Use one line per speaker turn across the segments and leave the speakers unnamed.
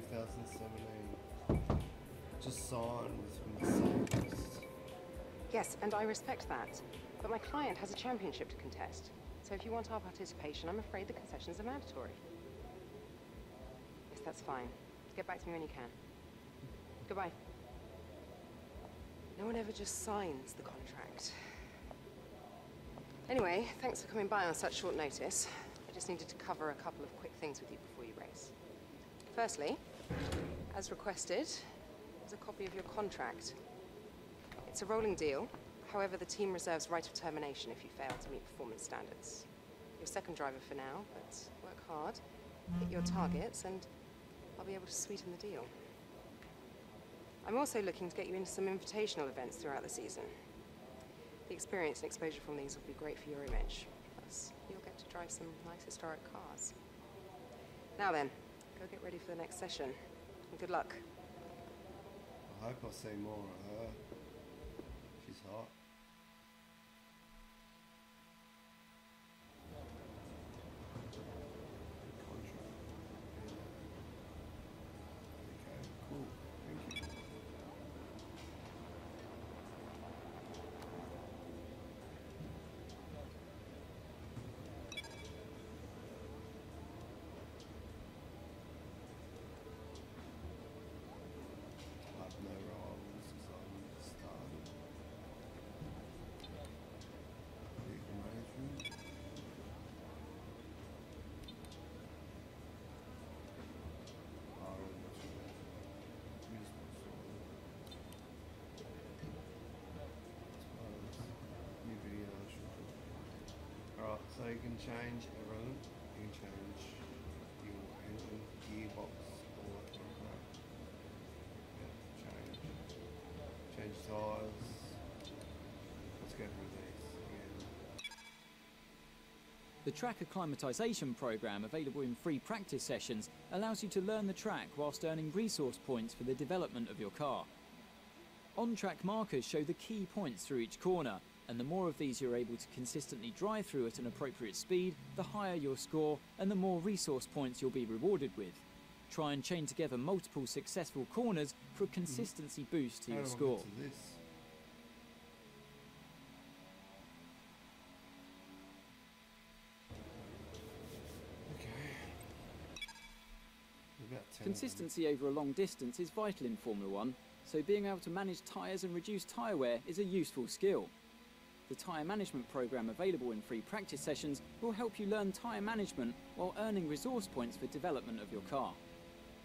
2017. Just signed with Mercedes.
Yes, and I respect that. But my client has a championship to contest. So if you want our participation, I'm afraid the concessions are mandatory. Yes, that's fine. Get back to me when you can. Goodbye. No one ever just signs the contract. Anyway, thanks for coming by on such short notice. I just needed to cover a couple of quick things with you before you race. Firstly, as requested, is a copy of your contract. It's a rolling deal. However, the team reserves right of termination if you fail to meet performance standards. You're second driver for now, but work hard, hit your targets, and I'll be able to sweeten the deal. I'm also looking to get you into some invitational events throughout the season. The experience and exposure from these will be great for your image. Plus, you'll get to drive some nice historic cars. Now then, go get ready for the next session. And good luck.
I hope I see more of her. She's hot. Contract. Okay, cool. Thank you. I've no roles because I'm starting. Vehicle management. New video shooting. Alright, so you can change everything. You can change your engine, gearbox, all that kind of crap. Yeah, change tyres. Let's go through these again.
The track acclimatization program available in free practice sessions allows you to learn the track whilst earning resource points for the development of your car. On-track markers show the key points through each corner, and the more of these you're able to consistently drive through at an appropriate speed, the higher your score and the more resource points you'll be rewarded with. Try and chain together multiple successful corners for a consistency boost to
How
your
do I
score.
get to this? Okay. About 10 of them.
Consistency over a long distance is vital in Formula One, so being able to manage tyres and reduce tyre wear is a useful skill. The tyre management program available in free practice sessions will help you learn tyre management while earning resource points for development of your car.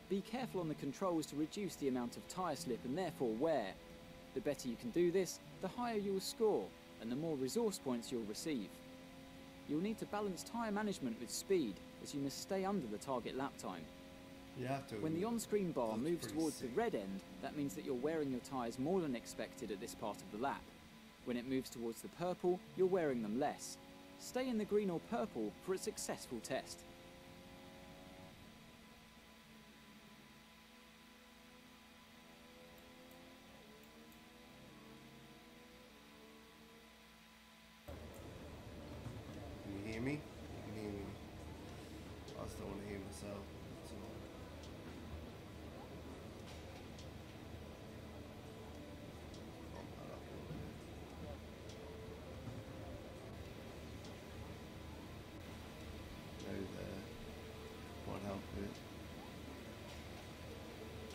Be careful on the controls to reduce the amount of tyre slip and therefore wear. The better you can do this, the higher you will score and the more resource points you'll receive. You'll need to balance tyre management with speed, as you must stay under the target lap time.
You have to.
When the on-screen bar
That's
moves
pretty
towards
sick.
the red end, that means that you're wearing your tyres more than expected at this part of the lap. When it moves towards the purple, you're wearing them less. Stay in the green or purple for a successful test.
Can you hear me? You can hear me. I still want to hear myself. That's all. Bump that up a little bit. Go there. Might help a bit.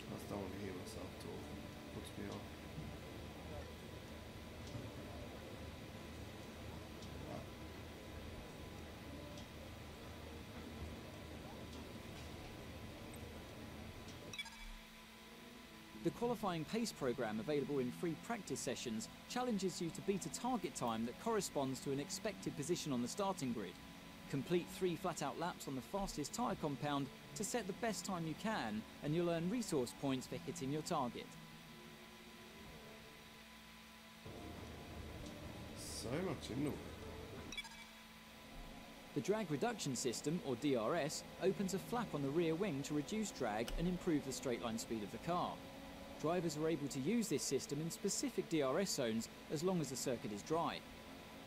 I just don't want to hear myself talking. Puts me off. Right.
The qualifying pace program available in free practice sessions challenges you to beat a target time that corresponds to an expected position on the starting grid. Complete 3 flat-out laps on the fastest tyre compound to set the best time you can, and you'll earn resource points for hitting your target.
So much into it.
The drag reduction system, or DRS, opens a flap on the rear wing to reduce drag and improve the straight-line speed of the car. Drivers are able to use this system in specific DRS zones as long as the circuit is dry.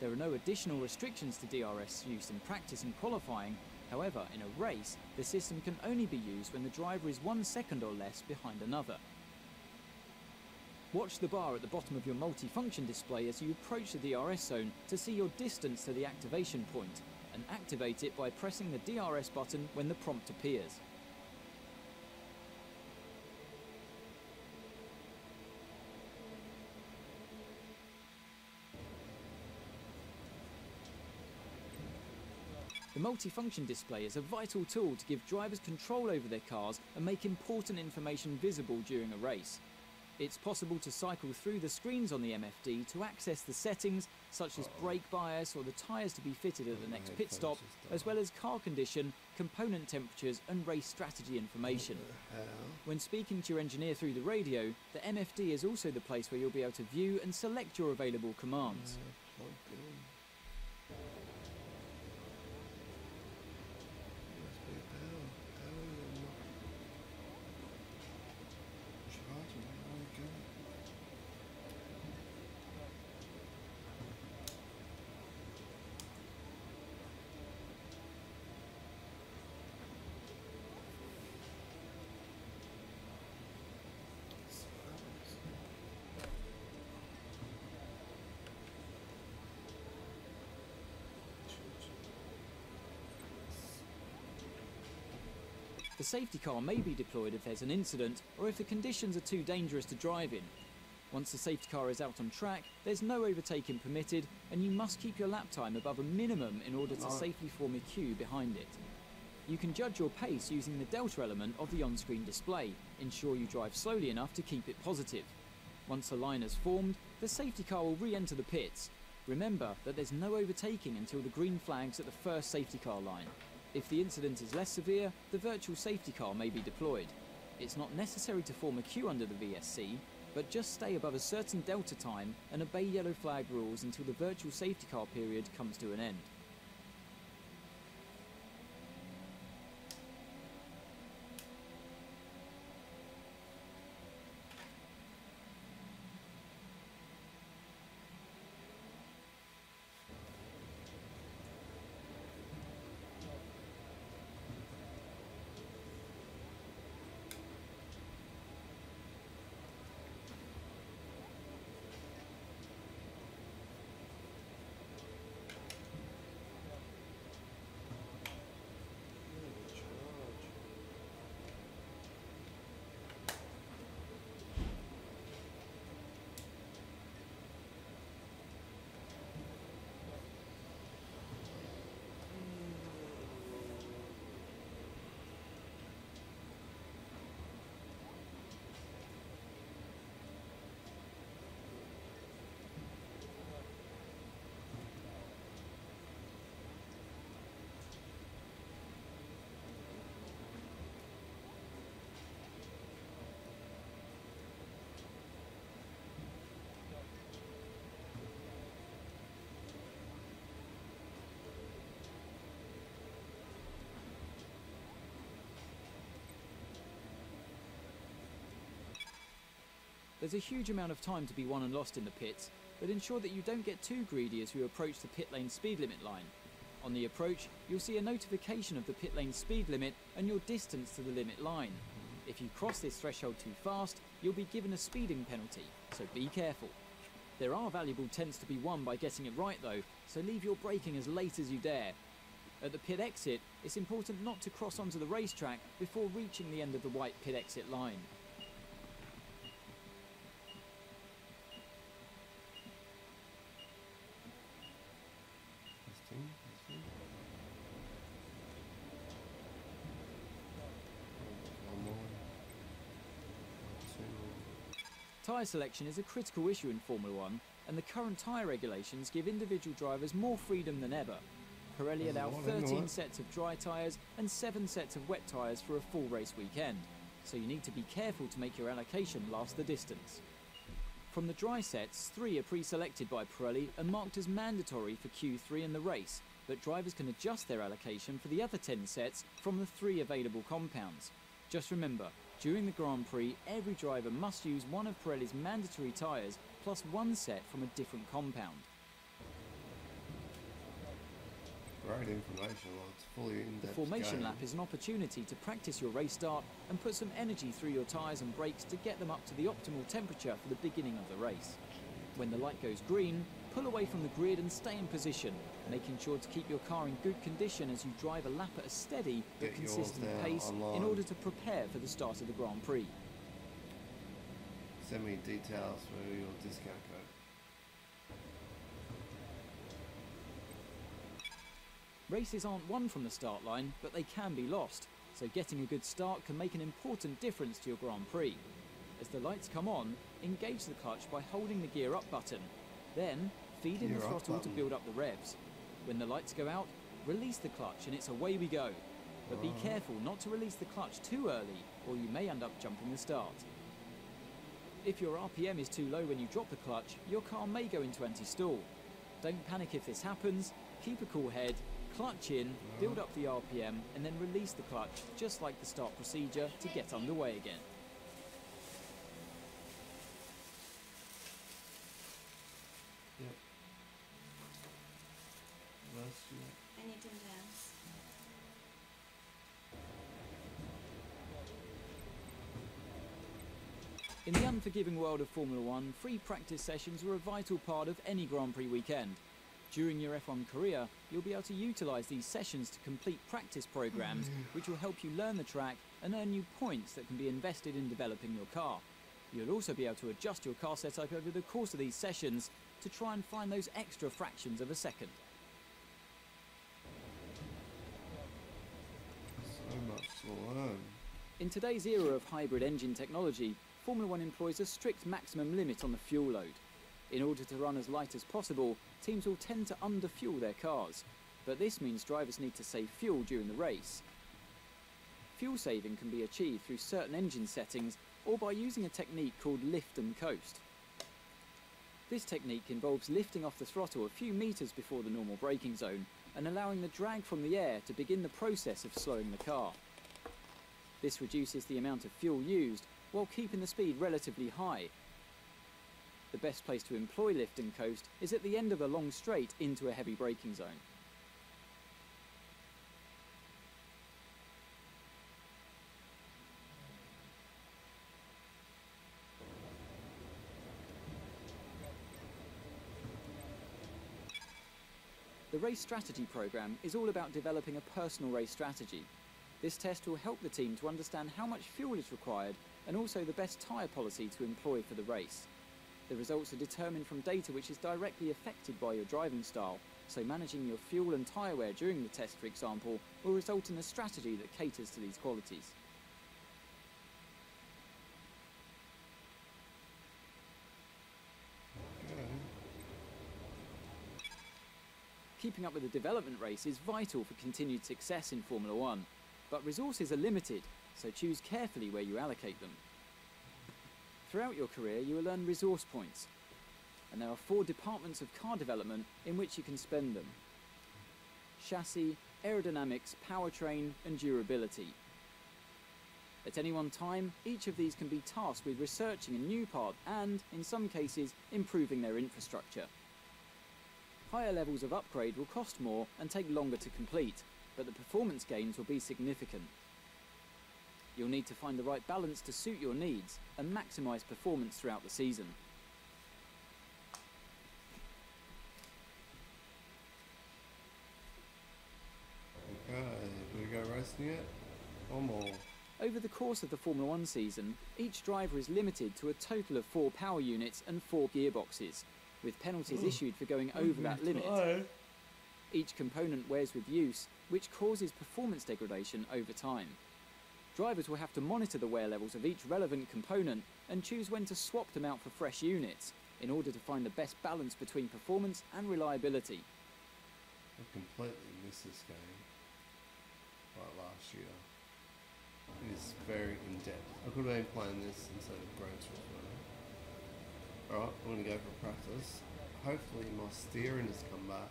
There are no additional restrictions to DRS use in practice and qualifying, However, in a race, the system can only be used when the driver is 1 second or less behind another. Watch the bar at the bottom of your multifunction display as you approach the DRS zone to see your distance to the activation point, and activate it by pressing the DRS button when the prompt appears. The multifunction display is a vital tool to give drivers control over their cars and make important information visible during a race. It's possible to cycle through the screens on the MFD to access the settings such as brake bias or the tyres to be fitted at the next pit stop, as well as car condition, component temperatures and race strategy information. When speaking to your engineer through the radio, the MFD is also the place where you'll be able to view and select your available commands. The safety car may be deployed if there's an incident or if the conditions are too dangerous to drive in. Once the safety car is out on track, there's no overtaking permitted, and you must keep your lap time above a minimum in order to safely form a queue behind it. You can judge your pace using the delta element of the on-screen display. Ensure you drive slowly enough to keep it positive. Once a line has formed, the safety car will re-enter the pits. Remember that there's no overtaking until the green flag's at the first safety car line. If the incident is less severe, the virtual safety car may be deployed. It's not necessary to form a queue under the VSC, but just stay above a certain delta time and obey yellow flag rules until the virtual safety car period comes to an end. There's a huge amount of time to be won and lost in the pits, but ensure that you don't get too greedy as you approach the pit lane speed limit line. On the approach, you'll see a notification of the pit lane speed limit and your distance to the limit line. If you cross this threshold too fast, you'll be given a speeding penalty, so be careful. There are valuable tenths to be won by getting it right though, so leave your braking as late as you dare. At the pit exit, it's important not to cross onto the racetrack before reaching the end of the white pit exit line. Tyre selection is a critical issue in Formula 1, and the current tyre regulations give individual drivers more freedom than ever. Pirelli allow 13 sets of dry tyres and 7 sets of wet tyres for a full race weekend, so you need to be careful to make your allocation last the distance. From the dry sets, 3 are pre-selected by Pirelli and marked as mandatory for Q3 in the race, but drivers can adjust their allocation for the other 10 sets from the 3 available compounds. Just remember, during the Grand Prix, every driver must use one of Pirelli's mandatory tyres plus 1 set from a different compound.
great information. Well, it's fully
The
in-depth
formation
game.
lap is an opportunity to practice your race start and put some energy through your tyres and brakes to get them up to the optimal temperature for the beginning of the race. When the light goes green, pull away from the grid and stay in position, making sure to keep your car in good condition as you drive a lap at a steady but
Get yours
consistent
now
pace in
online.
order to prepare for the start of the Grand Prix.
Send me details for your discount code.
Races aren't won from the start line, but they can be lost, so getting a good start can make an important difference to your Grand Prix. As the lights come on, engage the clutch by holding the gear up button. Then, feed in the
Gear up
throttle to
button.
build up the revs. When the lights go out, release the clutch and it's away we go. But be careful not to release the clutch too early, or you may end up jumping the start. If your RPM is too low when you drop the clutch, your car may go into anti-stall. Don't panic if this happens, keep a cool head, clutch in, build up the RPM, and then release the clutch, just like the start procedure, to get underway again.
Yep. What else do you want?
I need Dim-Tams.
In the unforgiving world of Formula One, free practice sessions are a vital part of any Grand Prix weekend. During your F1 career, you'll be able to utilise these sessions to complete practice programmes, which will help you learn the track and earn you points that can be invested in developing your car. You'll also be able to adjust your car setup over the course of these sessions to try and find those extra fractions of a second.
So much to learn.
In today's era of hybrid engine technology, Formula One employs a strict maximum limit on the fuel load. In order to run as light as possible, teams will tend to underfuel their cars, but this means drivers need to save fuel during the race. Fuel saving can be achieved through certain engine settings or by using a technique called lift and coast. This technique involves lifting off the throttle a few metres before the normal braking zone and allowing the drag from the air to begin the process of slowing the car. This reduces the amount of fuel used while keeping the speed relatively high. The best place to employ lift and coast is at the end of a long straight into a heavy braking zone. The race strategy program is all about developing a personal race strategy. This test will help the team to understand how much fuel is required and also the best tyre policy to employ for the race. The results are determined from data which is directly affected by your driving style, so managing your fuel and tyre wear during the test, for example, will result in a strategy that caters to these qualities.
Okay.
Keeping up with the development race is vital for continued success in Formula One, but resources are limited, so choose carefully where you allocate them. Throughout your career, you will earn resource points, and there are 4 departments of car development in which you can spend them: chassis, aerodynamics, powertrain, and durability. At any one time, each of these can be tasked with researching a new part and, in some cases, improving their infrastructure. Higher levels of upgrade will cost more and take longer to complete, but the performance gains will be significant. You'll need to find the right balance to suit your needs and maximise performance throughout the season.
Okay, do we go racing yet? One more.
Over the course of the Formula One season, each driver is limited to a total of 4 power units and 4 gearboxes, with penalties issued for going over that limit. Each component wears with use, which causes performance degradation over time. Drivers will have to monitor the wear levels of each relevant component and choose when to swap them out for fresh units, in order to find the best balance between performance and reliability.
I completely missed this game. Like last year. It is very in-depth. I could have been playing this instead of Gran Turismo. Alright, I'm going to go for practice. Hopefully my steering has come back.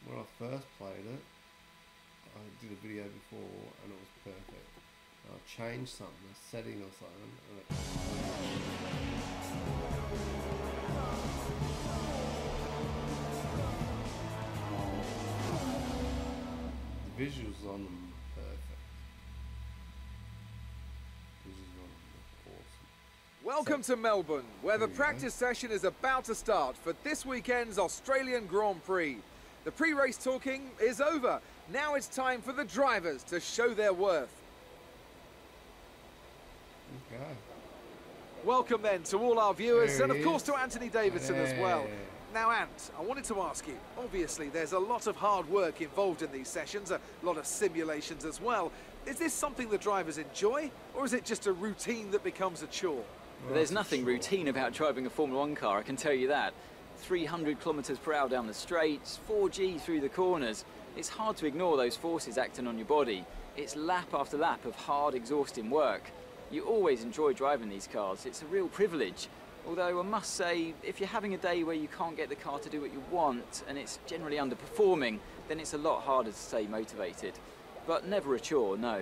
When I first played it, I did a video before and it was perfect. I changed something, a setting or something, and it visuals on them are perfect. Visuals on them are awesome.
Welcome to Melbourne, where the practice session is about to start for this weekend's Australian Grand Prix. The pre-race talking is over. Now it's time for the drivers to show their worth.
Okay.
Welcome then to all our viewers
There
and of
he
course
is.
to Anthony Davidson as well.
Hey.
Now Ant, I wanted to ask you, obviously there's a lot of hard work involved in these sessions, a lot of simulations as well. Is this something the drivers enjoy, or is it just a routine that becomes a chore?
There's nothing routine about driving a Formula 1 car, I can tell you that. 300 kilometres per hour down the straights, 4G through the corners. It's hard to ignore those forces acting on your body. It's lap after lap of hard, exhausting work. You always enjoy driving these cars. It's a real privilege. Although I must say, if you're having a day where you can't get the car to do what you want and it's generally underperforming, then it's a lot harder to stay motivated. But never a chore, no.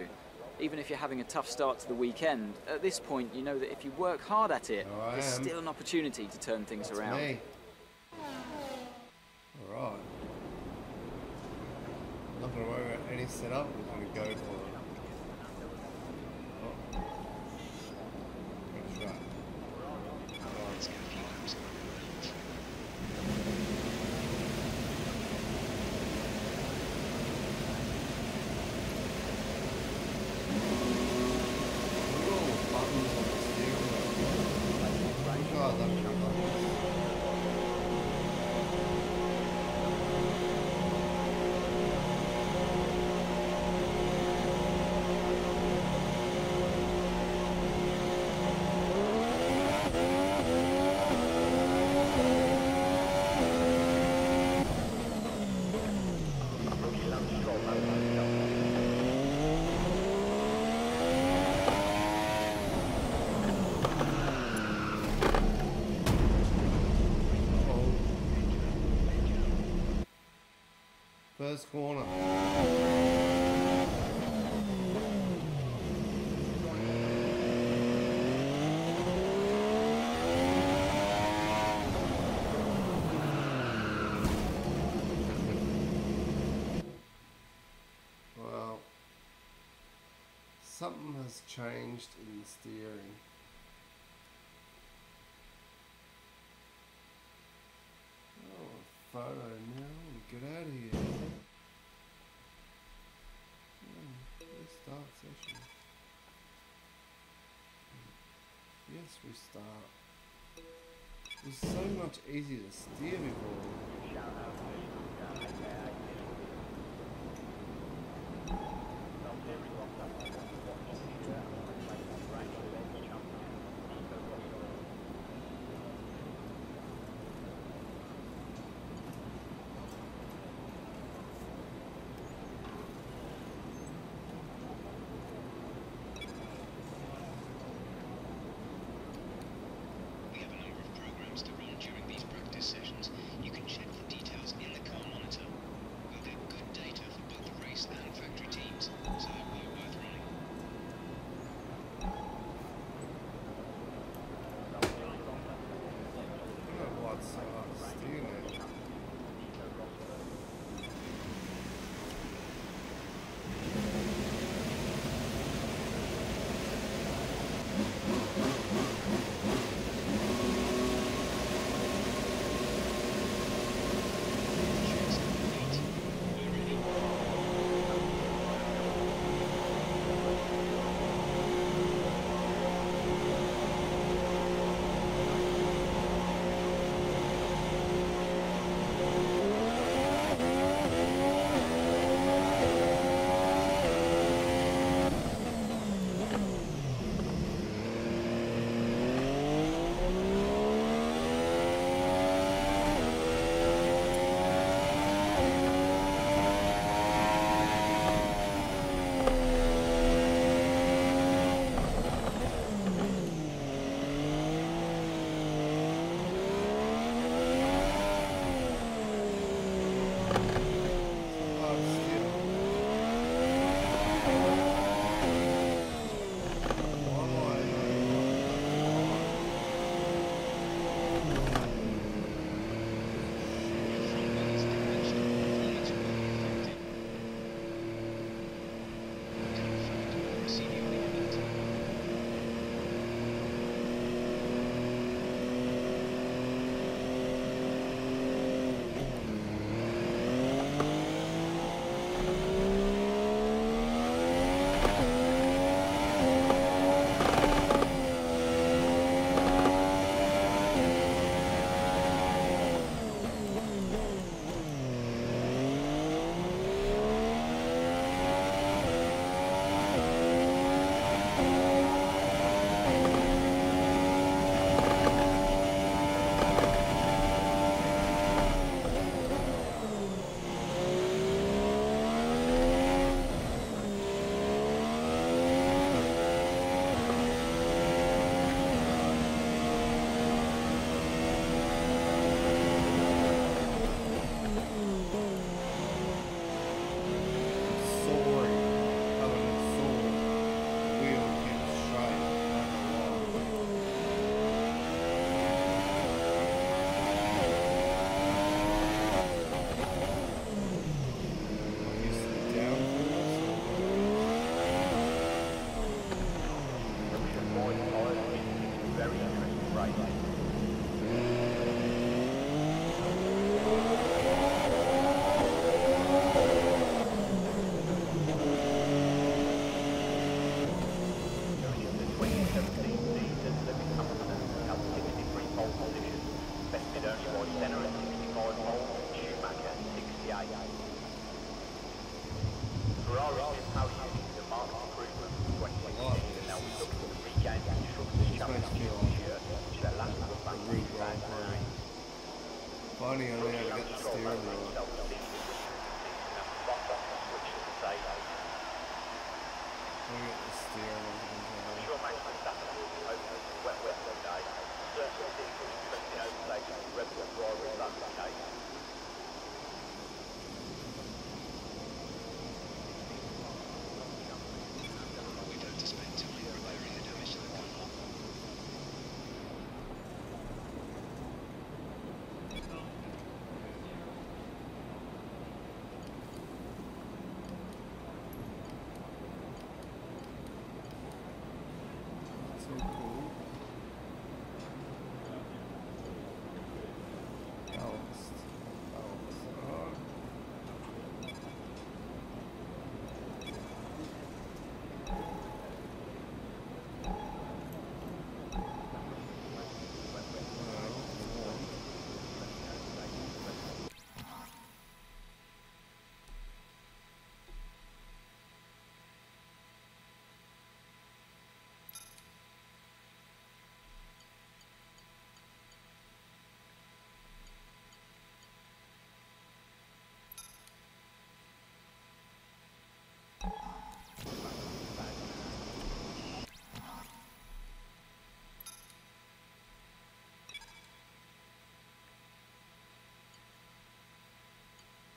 Even if you're having a tough start to the weekend, at this point you know that if you work hard at it,
Oh, I
there's
am.
still an opportunity to turn things
That's
around.
me. Alright. Not going to worry about any setup, we're going to go for it. Oh. That's right. First corner. Well, something has changed in the steering. Oh, photo now. Get out of here. Restart session. Yes, restart. It was so much easier to steer before.
To run during these practice sessions, you can check the details in the car monitor. We'll get good data for both race and factory teams, so we're worth running.
Finding out how to get the steering wheel.
We've had to spend time repairing the damage to the car.
So cool. Balanced.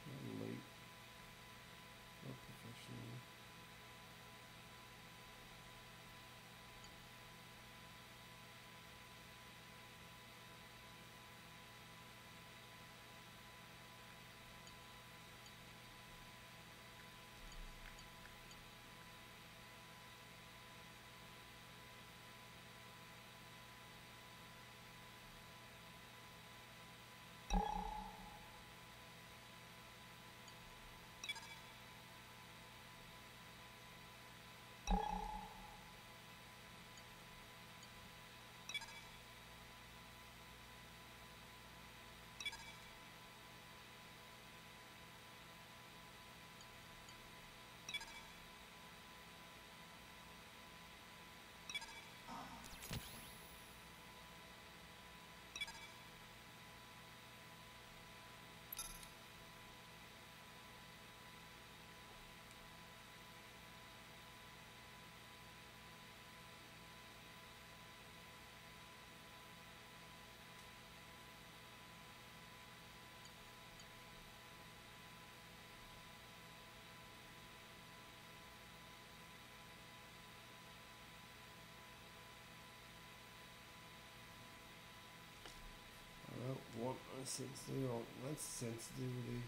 Elite. Not professional. I don't want a sensitivity. That's sensitivity.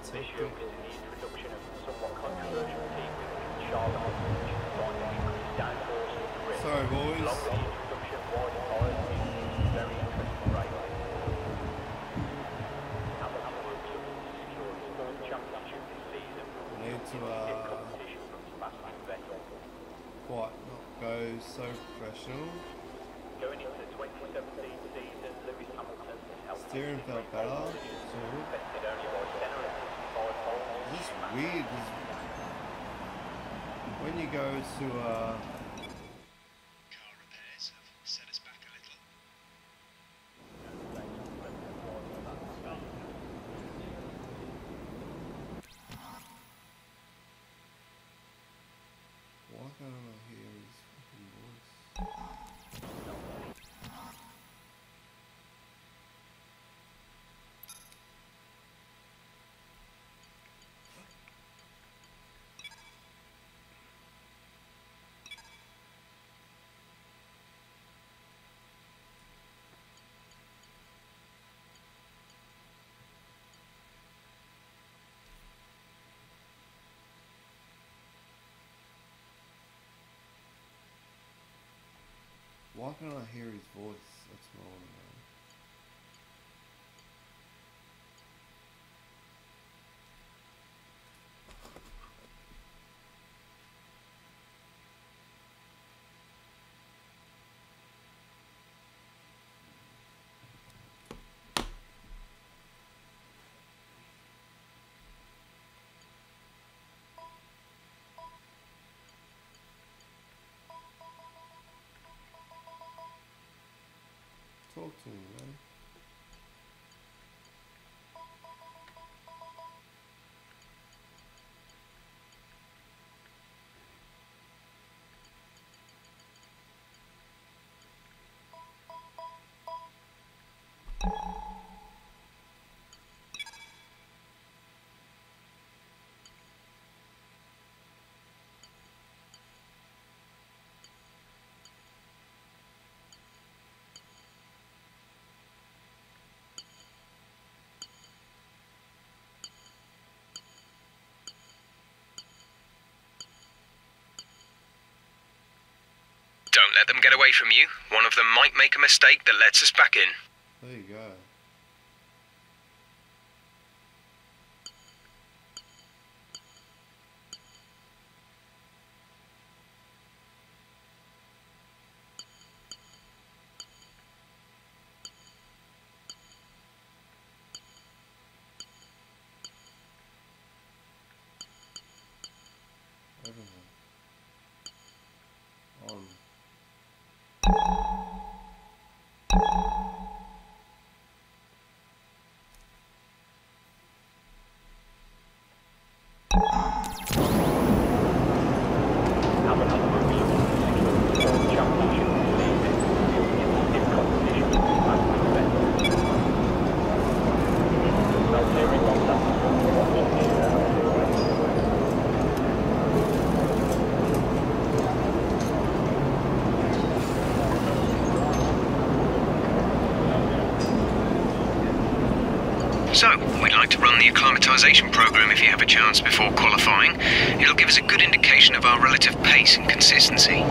This year is the introduction of the somewhat controversial team with Charlotte which is designed to increase downforce and grip.
Sorry, boys.
Along with the introduction of wider tyres, it's a very interesting race. Hamilton works to secure his fourth championship this season.
Need to
Competition from Sebastian Vettel.
what not go so professional.
Going into the 2017 season, Lewis Hamilton has held
Steering felt better. So
bested only by 10 or 65 poles.
this is weird. 'Cause when you go to
Car repairs have set us back a little.
why can't I hear his fucking voice? Why can't I hear his voice? That's what I want to know. Talk to me, man.
Don't let them get away from you. One of them might make a mistake that lets us back in.
There you go. Everything. On.
So, we'd like to run the acclimatization program if you have a chance before qualifying. It'll give us a good indication of our relative pace and consistency.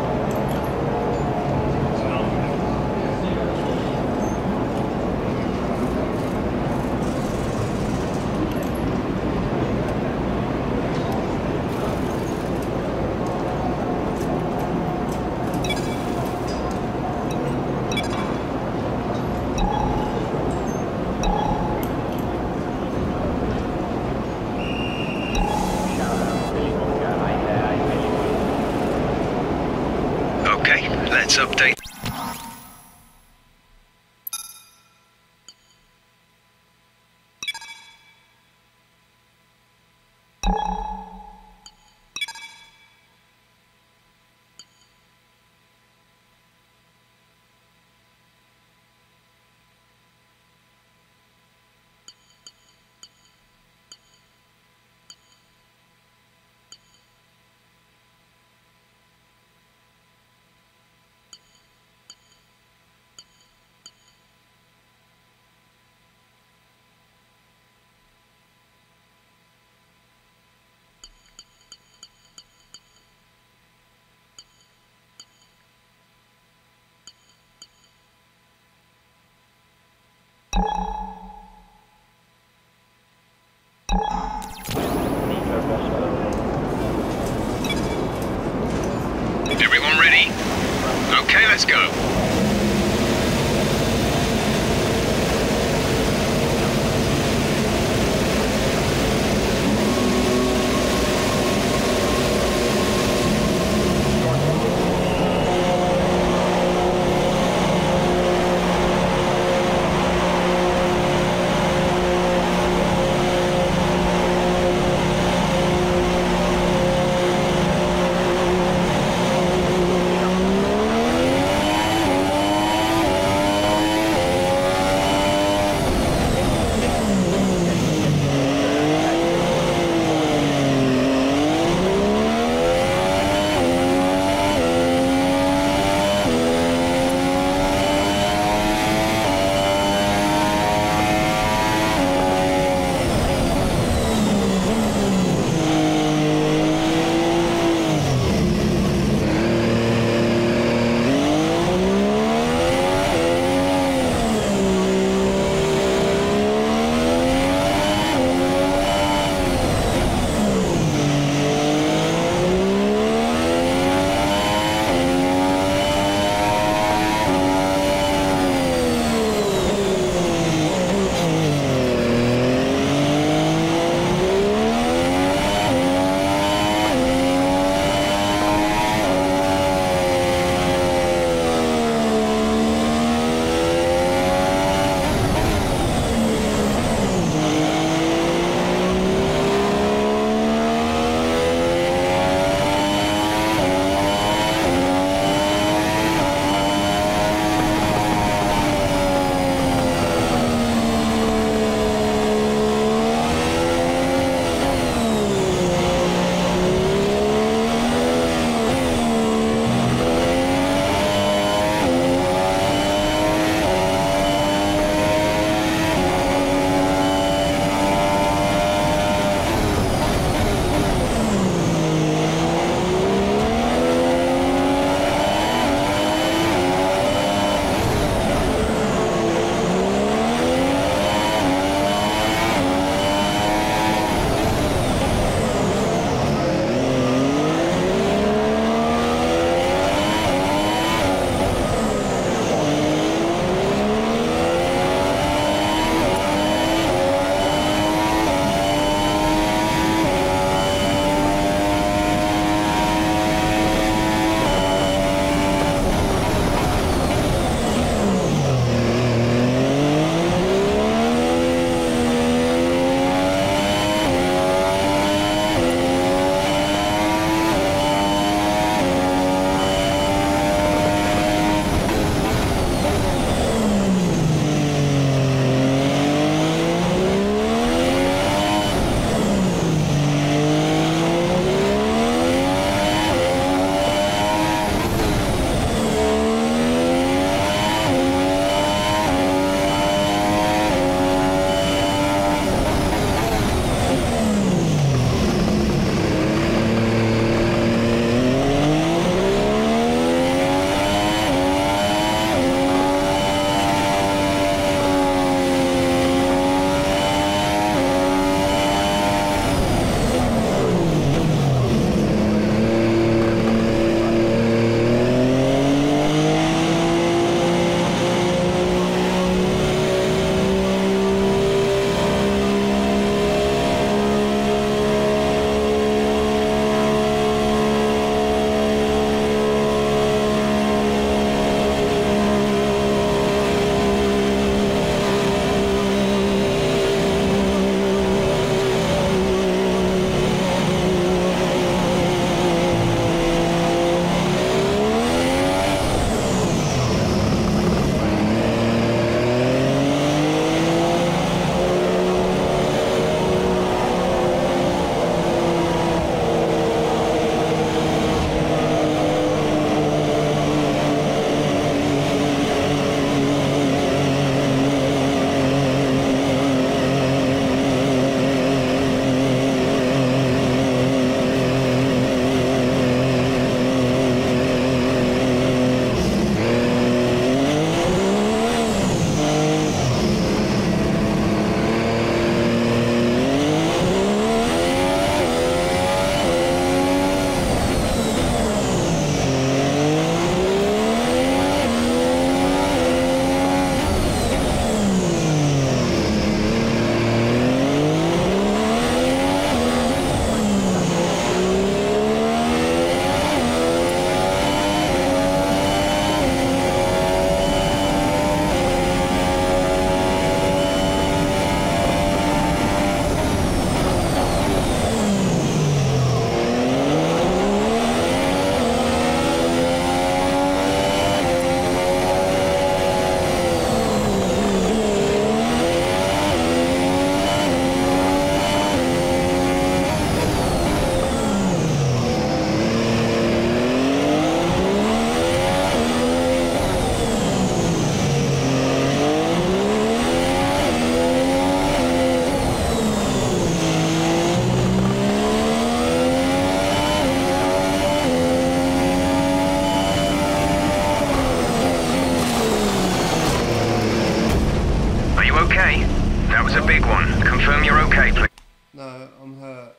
okay? That was a big one. Confirm you're okay, please.
No, I'm hurt.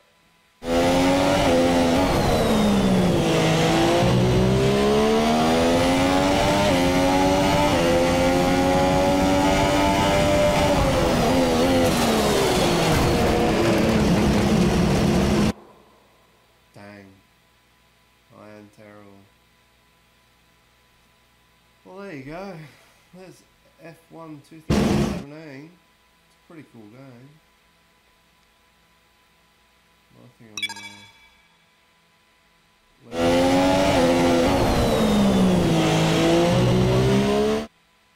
Dang. I am terrible. Well, there you go. There's F1 2017. It's a pretty cool game. I think I'm gonna...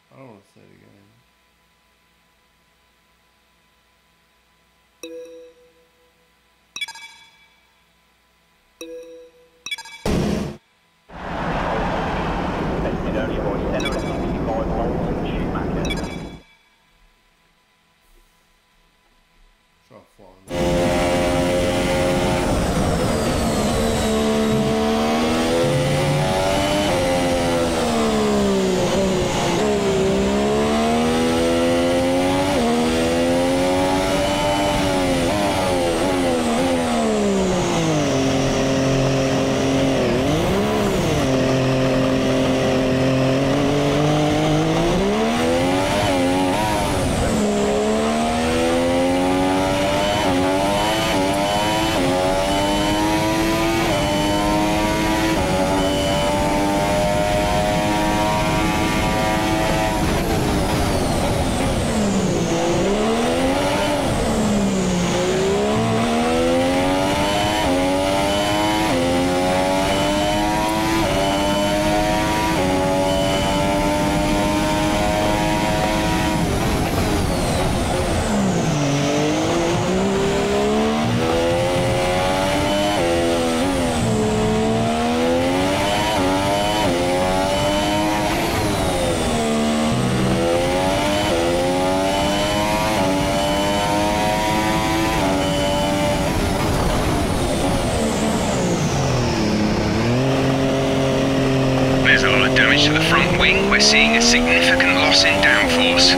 I don't want to say it again.
Tested early voice center at 65 volts and Schumacher.
Try flying.
There's a lot of damage to the front wing. We're seeing a significant loss in downforce.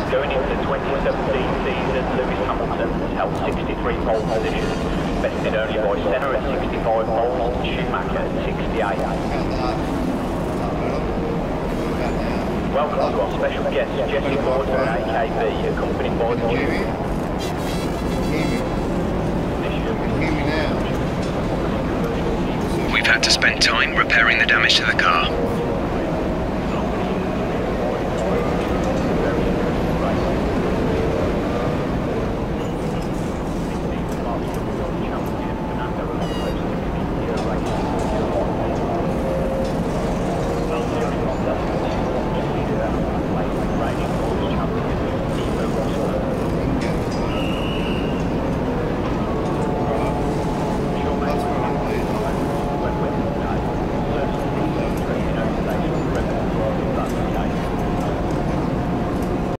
Going into the 2017 season, Lewis Hamilton held 63 pole positions, best in early voice centre at 65 poles, and Schumacher at 68. Welcome to our special guest, Jesse Gordon from AKB, accompanied by the
We've had to spend time repairing the damage to the car.